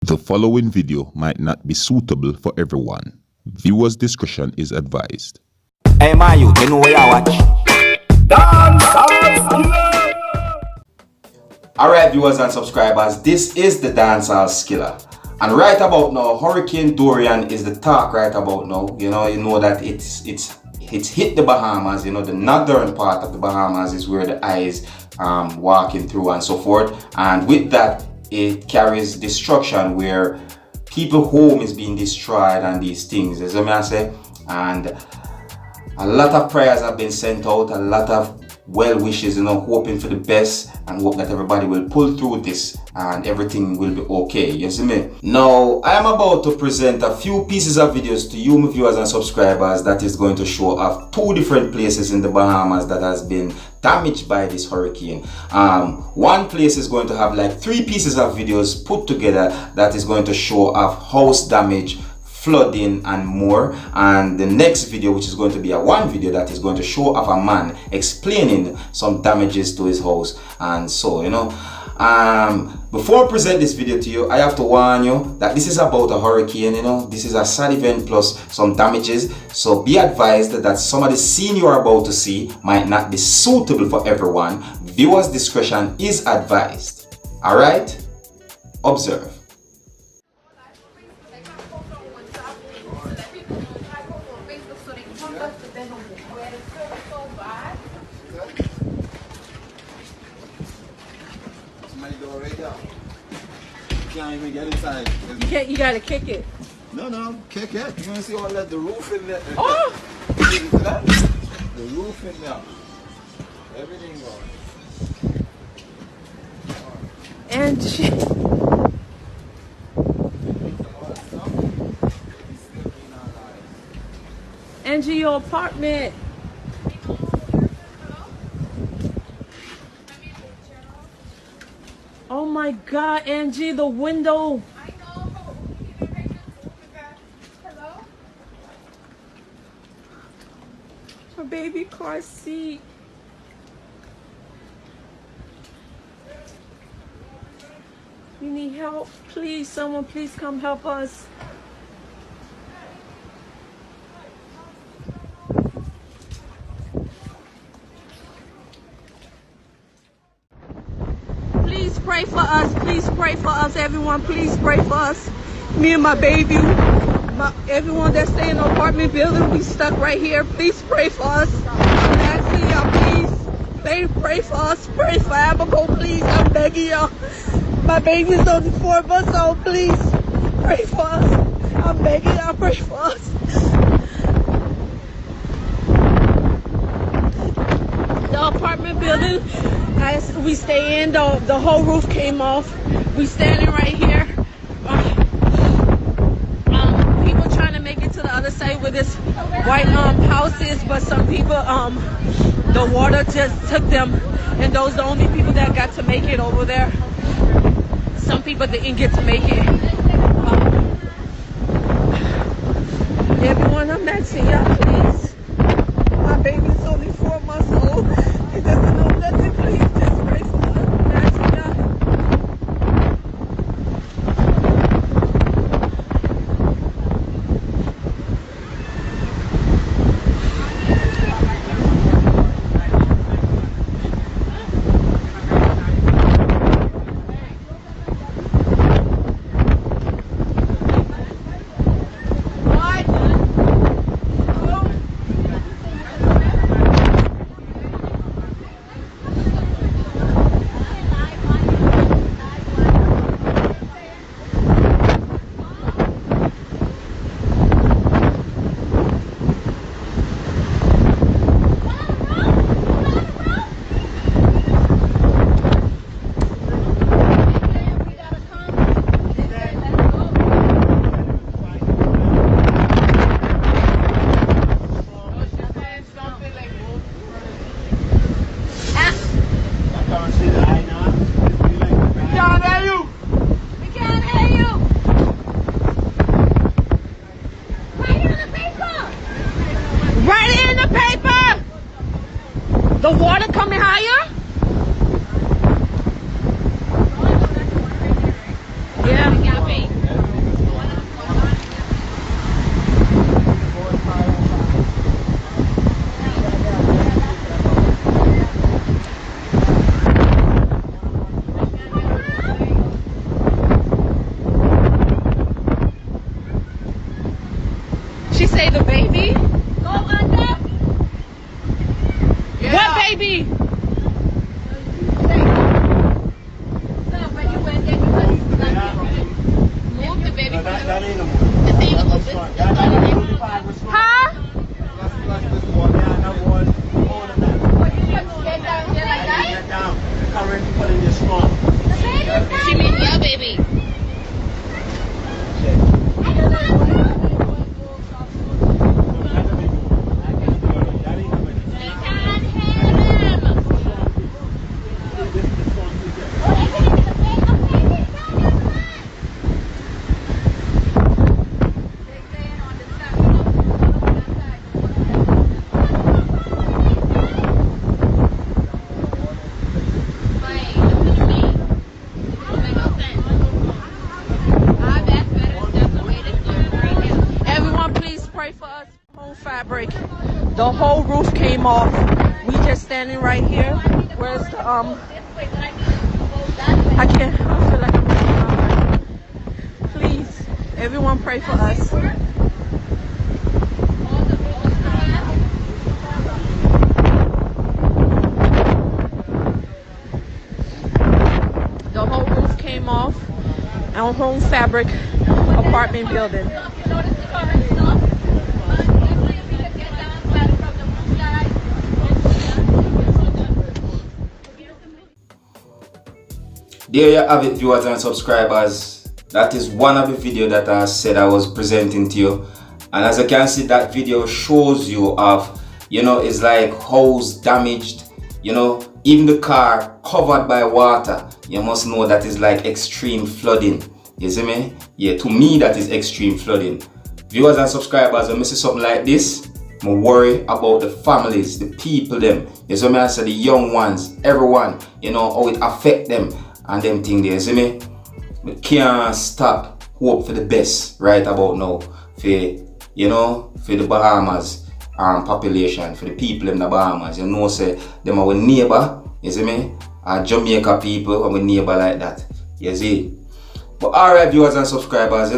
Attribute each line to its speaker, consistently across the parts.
Speaker 1: The following video might not be suitable for everyone. Viewers' discretion is advised.
Speaker 2: Hey my youth, you know what I watch? Dancehall. Alright viewers and subscribers, this is the Dancehall Skiller. And right about now, Hurricane Dorian is the talk right about now. You know that it's hit the Bahamas. You know, the northern part of the Bahamas is where the eye is walking through and so forth. And with that, it carries destruction where people's home is being destroyed and these things, as I say. And a lot of prayers have been sent out, a lot of well wishes, hoping for the best and hope that everybody will pull through this and everything will be okay. You see me? Now, I am about to present a few pieces of videos to you, my viewers and subscribers, that is going to show off two different places in the Bahamas that has been damaged by this hurricane. One place is going to have like 3 pieces of videos put together that is going to show off house damage, flooding and more, and the next video, which is going to be one video that is going to show off a man explaining some damages to his house. And so before I present this video to you, I have to warn you that this is about a hurricane. This is a sad event plus some damages, so be advised that some of the scene you are about to see might not be suitable for everyone. Viewers' discretion is advised. All right, observe.
Speaker 3: You can't even get inside.
Speaker 4: You gotta kick it.
Speaker 3: No, kick it. You wanna see all that, the roof in there?
Speaker 4: Oh!
Speaker 3: The roof in there. Everything gone.
Speaker 4: And she... Angie, your apartment. Oh my God, Angie, the window.
Speaker 5: I know. Hello?
Speaker 4: Her baby car seat. We need help. Please, someone please come help us. Please pray for us. Please pray for us, everyone. Please pray for us. Me and my baby, everyone that stay in the apartment building, we stuck right here. Please pray for us. I'm asking y'all, please. Pray for us. Pray for Abigail, please. I'm begging y'all. My baby's only 4 months old. Please pray for us. I'm begging y'all. Pray for us. The apartment building as we stay in, the whole roof came off. We standing right here. People trying to make it to the other side where this white house is, but some people the water just took them, and those are the only people that got to make it over there. Some people didn't get to make it. Everyone, I'm asking y'all, please. My baby's only 4 months old. He doesn't know nothing. Please just pray for us. I'm asking y'all. say the baby? Go under. Yeah. What baby? Move the baby. Huh? She means your baby. Fabric, the whole roof came off. We just standing right here. Where's the I can't, I feel like I'm right. Please, everyone pray for us. The whole roof came off. Our home fabric apartment building.
Speaker 2: There you have it, viewers and subscribers. That is one of the video that I said I was presenting to you. And as you can see, that video shows you of, it's like house damaged, even the car covered by water. You must know that is like extreme flooding. You see me? Yeah, to me that is extreme flooding. Viewers and subscribers, when I see something like this, I worry about the families, the people them. You see me? I say the young ones, everyone, how it affect them. And them thing there, see me? We can't stop hope for the best right about now for the Bahamas population, for the people in the Bahamas. Say them our neighbor, you see me? Our Jamaica people, our neighbor like that. You see? But alright, viewers and subscribers,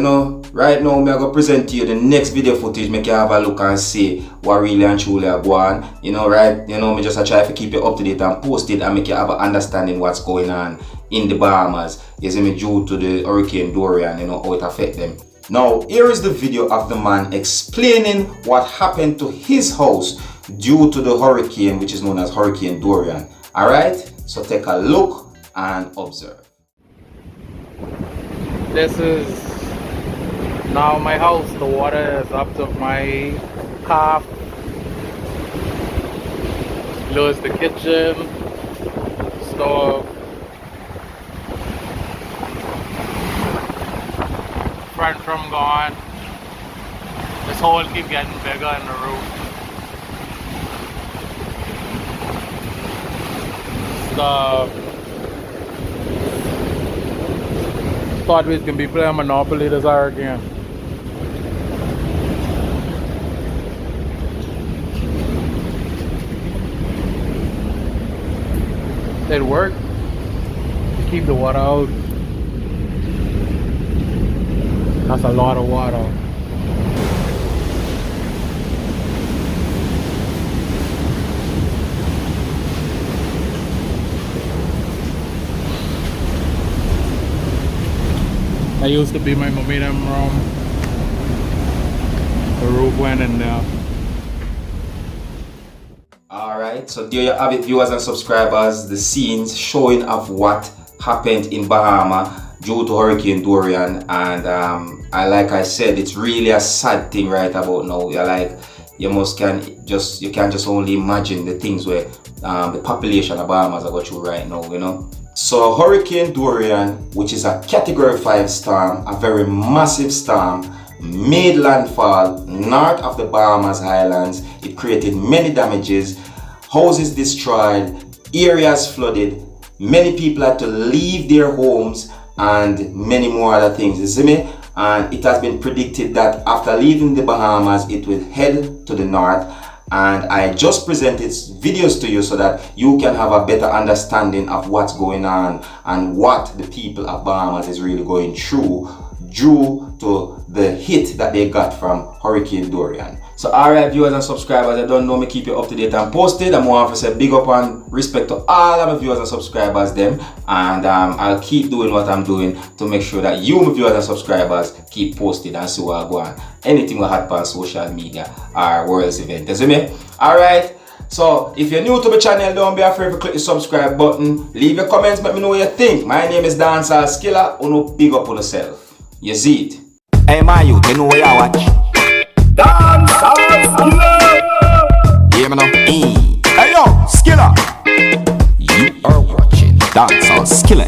Speaker 2: right now I'm going to present to you the next video footage. Make you have a look and see what really and truly are going on. Right? Me just try to keep you up to date and post it and make you have an understanding what's going on in the Bahamas. You see me, due to the Hurricane Dorian, how it affect them. Now, here is the video of the man explaining what happened to his house due to the hurricane, which is known as Hurricane Dorian. Alright? So take a look and observe.
Speaker 5: This is now my house. The water is up to my calf. Below is the kitchen, stove, front from gone. This hole keep getting bigger in the roof. Thought we was gonna be playing Monopoly this hour again. It worked to keep the water out. That's a lot of water. That used to be my momentum room. The roof went in there.
Speaker 2: Alright, so there you have it, viewers and subscribers. The scenes showing of what happened in Bahamas due to Hurricane Dorian. And like I said, it's really a sad thing right about now. You can just only imagine the things where the population of Bahamas are going through right now, So Hurricane Dorian, which is a Category 5 storm, a very massive storm, made landfall north of the Bahamas Islands. It created many damages, houses destroyed, areas flooded, many people had to leave their homes, and many more other things, you see me? And it has been predicted that after leaving the Bahamas, it will head to the north. And I just presented videos to you so that you can have a better understanding of what's going on and what the people of Bahamas is really going through due to the hit that they got from Hurricane Dorian. So alright viewers and subscribers, I don't know me keep you up to date and posted. I'm going to say big up and respect to all of my viewers and subscribers them, and I'll keep doing what I'm doing to make sure that you my viewers and subscribers keep posted and see what I go on. Anything will happen on social media or world's event. You see me? Alright. So if you're new to the channel, don't be afraid to click the subscribe button. Leave your comments, let me know what you think. My name is Dancehall Skilla. Uno big up on yourself. You see it?
Speaker 3: Hey man, you know where you watch? Dancehall Skilla. Yeah, man. Hey yo, Skilla. You are watching Dancehall Skilla.